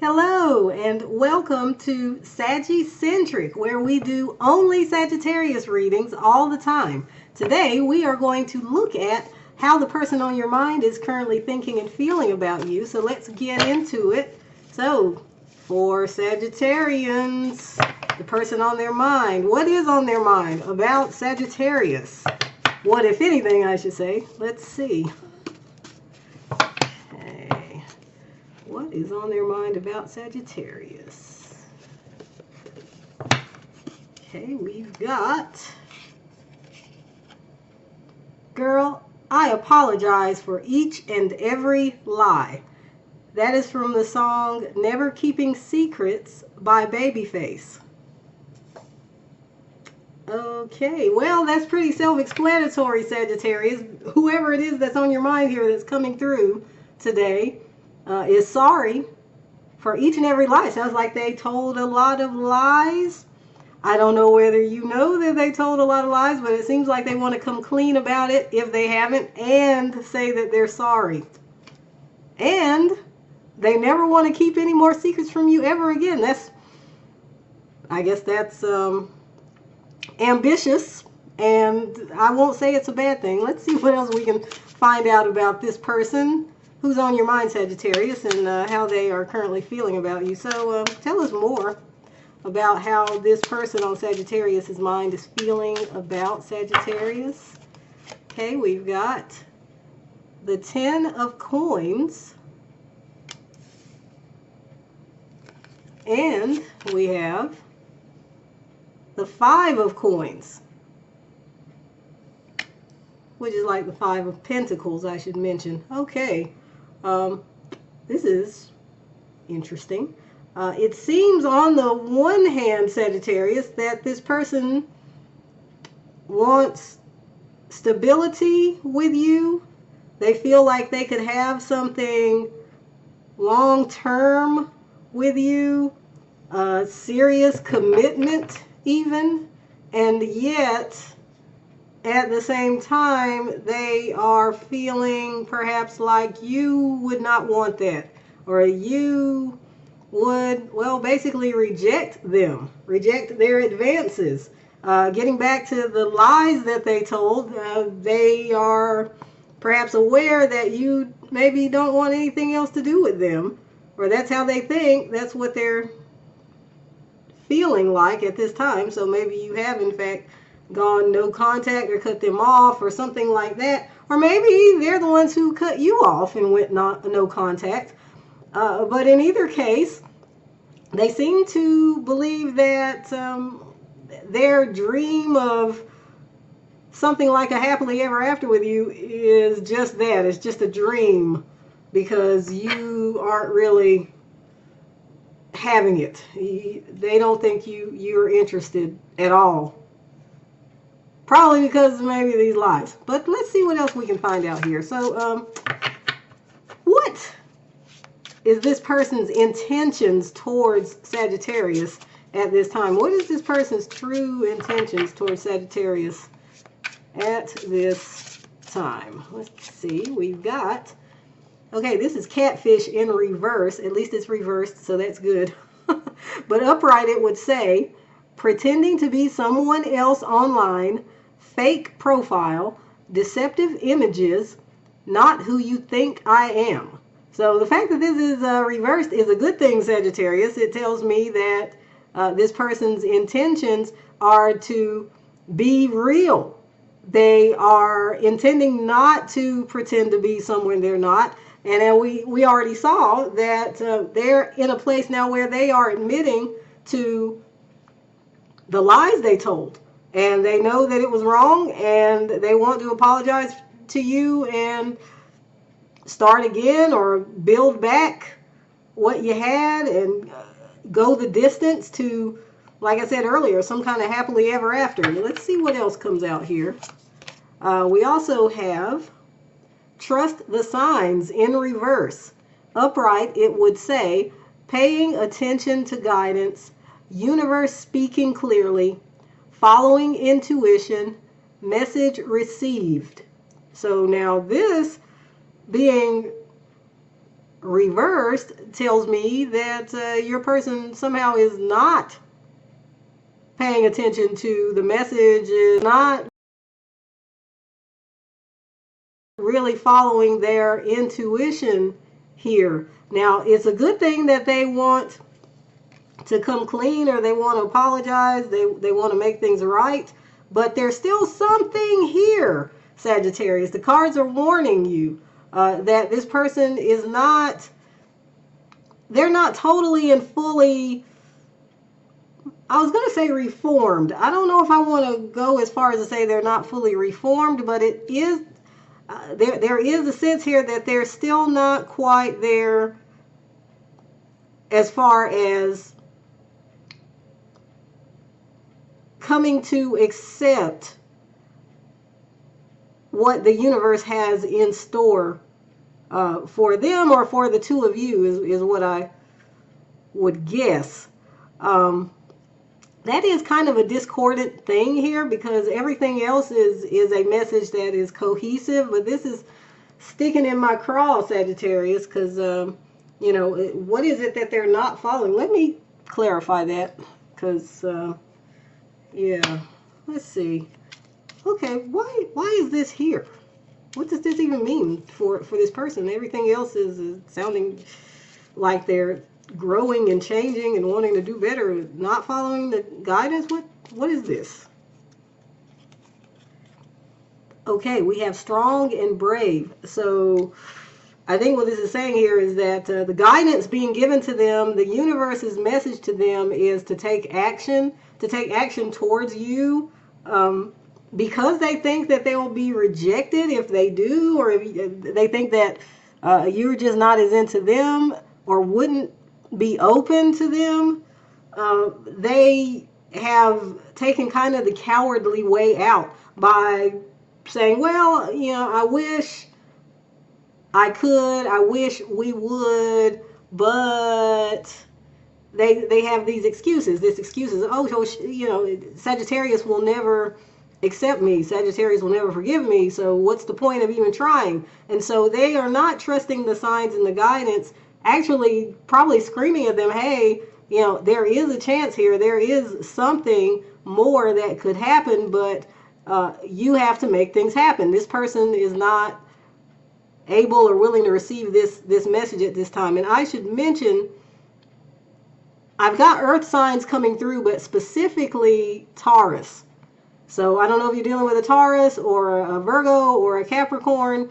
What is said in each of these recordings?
Hello and welcome to Sagi-Centric, where we do only Sagittarius readings all the time. Today we are going to look at how the person on your mind is currently thinking and feeling about you. So let's get into it. So for Sagittarians, the person on their mind, what is on their mind about Sagittarius? What, if anything, I should say. Let's see. What is on their mind about Sagittarius? Okay, we've got, girl, I apologize for each and every lie. That is from the song Never Keeping Secrets by Babyface. Okay, well, that's pretty self-explanatory, Sagittarius. Whoever it is that's on your mind here that's coming through today is sorry for each and every lie. Sounds like they told a lot of lies. I don't know whether you know that they told a lot of lies, but it seems like they want to come clean about it if they haven't and say that they're sorry. And they never want to keep any more secrets from you ever again. I guess that's ambitious, and I won't say it's a bad thing. Let's see what else we can find out about this person who's on your mind, Sagittarius, and how they are currently feeling about you. So tell us more about how this person on Sagittarius's mind is feeling about Sagittarius. Okay, we've got the 10 of Coins, and we have the 5 of Coins, which is like the 5 of Pentacles, I should mention. Okay. This is interesting. It seems on the one hand, Sagittarius, that this person wants stability with you. They feel like they could have something long-term with you, serious commitment even, and yet at the same time, they are feeling perhaps like you would not want that, or you would, well, basically reject them, reject their advances. Getting back to the lies that they told, they are perhaps aware that you maybe don't want anything else to do with them, or that's how they think, that's what they're feeling like at this time. So maybe you have, in fact, gone no contact or cut them off or something like that, or maybe they're the ones who cut you off and went no contact. But in either case, they seem to believe that their dream of something like a happily ever after with you is just that. It's just a dream, because you aren't really having it. They don't think you're interested at all. Probably because maybe these lies. But let's see what else we can find out here. So, what is this person's intentions towards Sagittarius at this time? What is this person's true intentions towards Sagittarius at this time? Let's see. We've got, okay, this is Catfish in reverse. At least it's reversed, so that's good. But upright, it would say, pretending to be someone else online, fake profile, deceptive images, not who you think I am. So the fact that this is reversed is a good thing, Sagittarius. It tells me that this person's intentions are to be real. They are intending not to pretend to be someone they're not. And then we already saw that they're in a place now where they are admitting to the lies they told. And they know that it was wrong, and they want to apologize to you and start again, or build back what you had and go the distance to, like I said earlier, some kind of happily ever after. Let's see what else comes out here. We also have trust the signs in reverse. Upright, it would say, paying attention to guidance, universe speaking clearly, following intuition, message received. So now this being reversed tells me that your person somehow is not paying attention to the message, is not really following their intuition here. Now, it's a good thing that they want to come clean, or they want to apologize, they want to make things right, but there's still something here, Sagittarius. The cards are warning you that this person is not, they're not totally and fully, I was going to say reformed. I don't know if I want to go as far as to say they're not fully reformed, but it is, there is a sense here that they're still not quite there as far as coming to accept what the universe has in store for them, or for the two of you, is what I would guess. That is kind of a discordant thing here, because everything else is a message that is cohesive, but this is sticking in my craw, Sagittarius, because, you know, what is it that they're not following? Let me clarify that, because, yeah, let's see. Okay, why is this here? What does this even mean for this person? Everything else is sounding like they're growing and changing and wanting to do better, not following the guidance. What is this? Okay, we have strong and brave. So I think what this is saying here is that the guidance being given to them, the universe's message to them, is to take action towards you, because they think that they will be rejected if they do, or if they think that you're just not as into them, or wouldn't be open to them. They have taken kind of the cowardly way out by saying, well, you know, I wish I could, I wish we would, but they have these excuses. This excuse is, oh, you know, Sagittarius will never accept me. Sagittarius will never forgive me. So what's the point of even trying? And so they are not trusting the signs and the guidance, actually probably screaming at them, hey, you know, there is a chance here. There is something more that could happen, but you have to make things happen. This person is not able or willing to receive this message at this time. And I should mention, I've got earth signs coming through, but specifically Taurus. So I don't know if you're dealing with a Taurus or a Virgo or a Capricorn,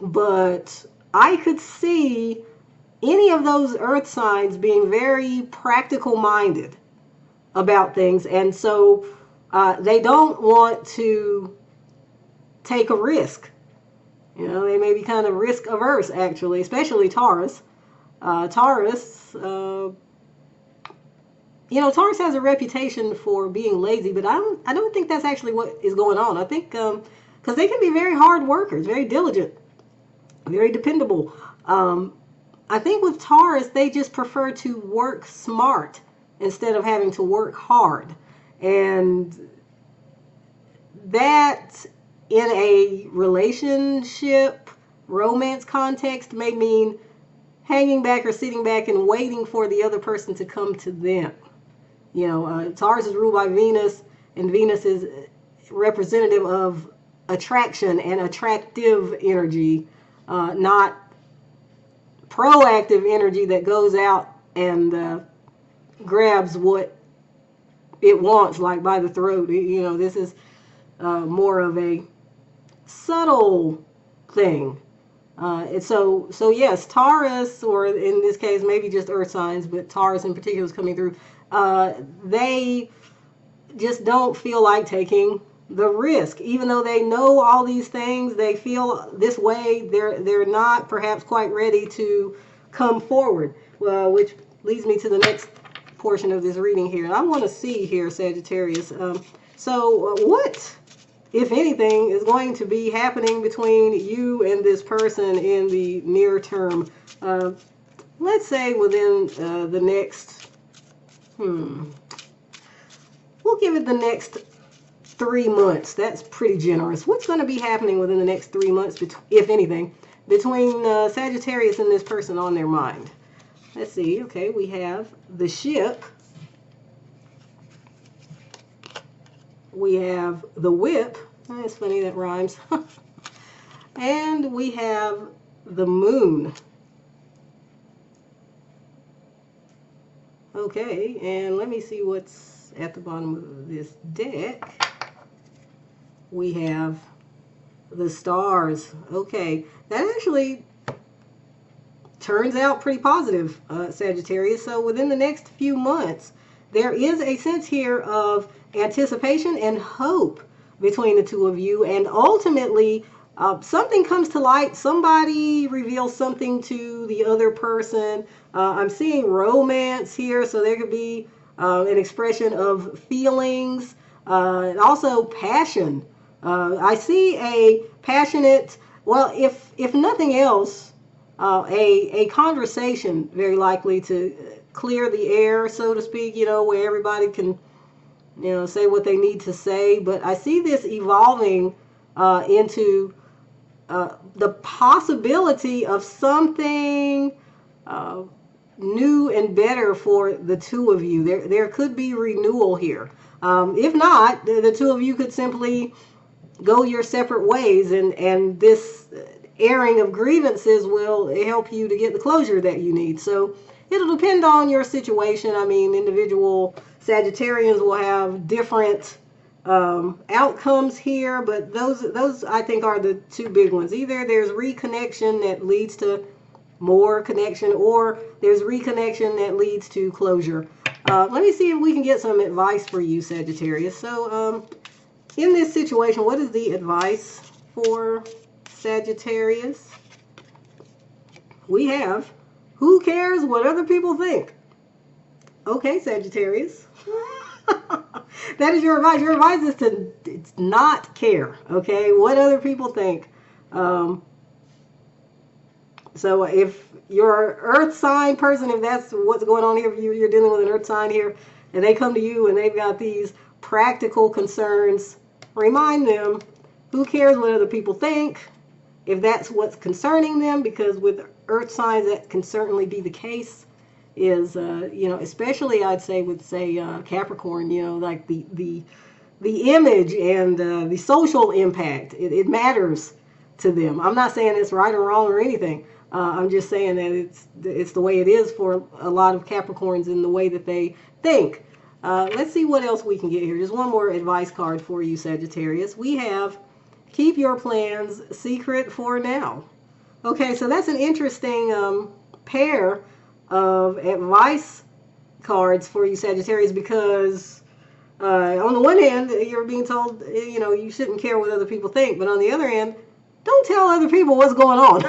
but I could see any of those earth signs being very practical minded about things. And so they don't want to take a risk. You know, they may be kind of risk averse, actually, especially Taurus. Taurus, you know, Taurus has a reputation for being lazy, but I don't think that's actually what is going on. I think because they can be very hard workers, very diligent, very dependable. I think with Taurus, they just prefer to work smart instead of having to work hard. And that, in a relationship, romance context, may mean hanging back or sitting back and waiting for the other person to come to them. You know, Taurus is ruled by Venus, and Venus is representative of attraction and attractive energy, not proactive energy that goes out and grabs what it wants, like by the throat. You know, this is more of a subtle thing. So yes, Taurus, or in this case, maybe just earth signs, but Taurus in particular is coming through. They just don't feel like taking the risk, even though they know all these things. They feel this way. They're not perhaps quite ready to come forward, which leads me to the next portion of this reading here. And I want to see here, Sagittarius. So what, if anything, is going to be happening between you and this person in the near term? Let's say within the next, we'll give it the next 3 months. That's pretty generous. What's going to be happening within the next 3 months, if anything, between Sagittarius and this person on their mind? Let's see. Okay, we have the Ship. We have the Whip. It's funny that rhymes. And we have the Moon. Okay, and let me see what's at the bottom of this deck. We have the Stars. Okay, that actually turns out pretty positive, Sagittarius. So within the next few months, there is a sense here of anticipation and hope between the two of you, and ultimately something comes to light. Somebody reveals something to the other person. I'm seeing romance here, so there could be an expression of feelings and also passion. I see a passionate, well, if nothing else, a conversation very likely to clear the air, so to speak, where everybody can, say what they need to say. But I see this evolving into the possibility of something new and better for the two of you. There could be renewal here. If not, the two of you could simply go your separate ways, and this airing of grievances will help you to get the closure that you need. So it'll depend on your situation. I mean, individual Sagittarians will have different outcomes here, but those I think are the two big ones. Either there's reconnection that leads to more connection, or there's reconnection that leads to closure. Let me see if we can get some advice for you, Sagittarius. So in this situation, what is the advice for Sagittarius? We have, who cares what other people think? Okay, Sagittarius. That is your advice. Your advice is to not care, okay, what other people think. So if you're an earth sign person, if that's what's going on here, you're dealing with an earth sign here, and they come to you and they've got these practical concerns, remind them, who cares what other people think, if that's what's concerning them, because with earth signs that can certainly be the case. Is especially I'd say with Capricorn, like the image and the social impact, it matters to them. I'm not saying it's right or wrong or anything. I'm just saying that it's the way it is for a lot of Capricorns in the way that they think. Let's see what else we can get here. Just one more advice card for you, Sagittarius. We have, keep your plans secret for now. Okay, so that's an interesting pair of advice cards for you, Sagittarius, because on the one hand, you're being told, you shouldn't care what other people think, but on the other hand, don't tell other people what's going on.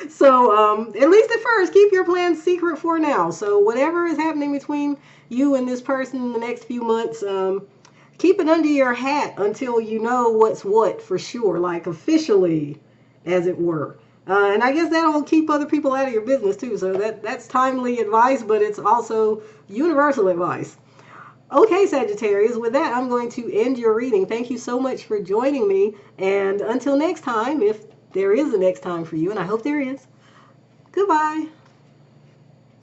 So at least at first, keep your plans secret for now. So whatever is happening between you and this person in the next few months, keep it under your hat until you know what's what for sure, like officially, as it were. And I guess that'll keep other people out of your business too. So that's timely advice, but it's also universal advice. Okay, Sagittarius, with that, I'm going to end your reading. Thank you so much for joining me. And until next time, if there is a next time for you, and I hope there is, goodbye.